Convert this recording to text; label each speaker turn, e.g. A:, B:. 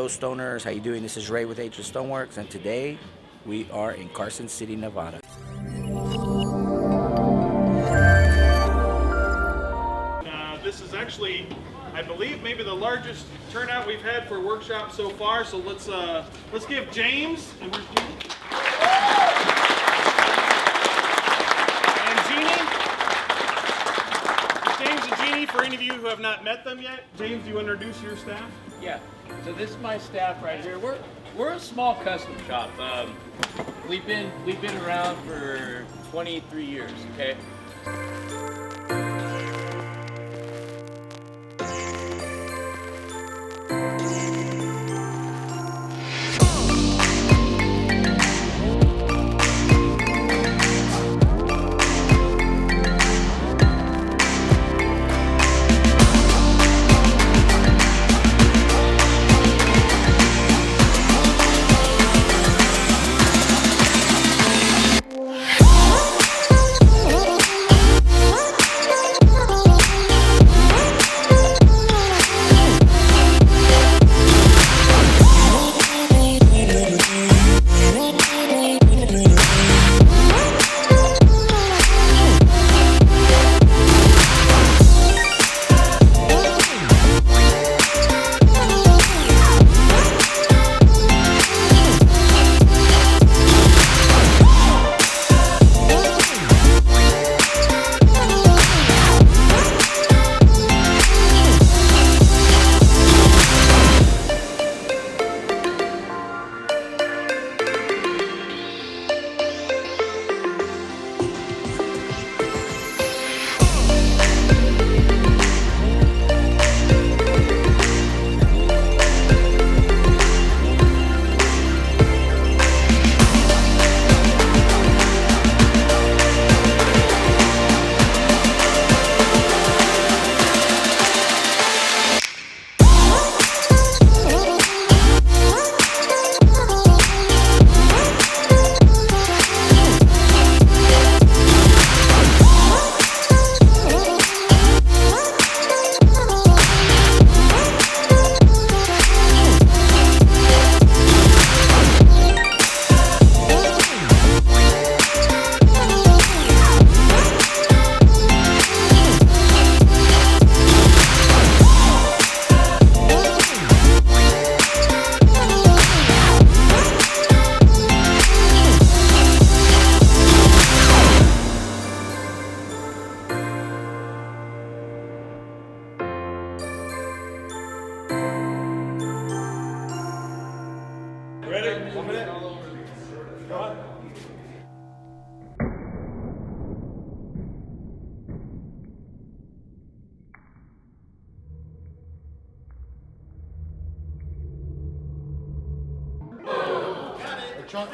A: Hello Stoners, how you doing? This is Ray with Ageless Stoneworks, and today we are in Carson City, Nevada.
B: This is actually, I believe, maybe the largest turnout we've had for a workshop so far. So let's give James and where's Jeannie? And Jeannie. James and Jeannie, for any of you who have not met them yet, James, do you introduce your staff?
C: Yeah. So this is my staff right here. We're a small custom shop. We've been around for 23 years. Okay.
B: Ready? 1 minute. Go on.
D: Chuck,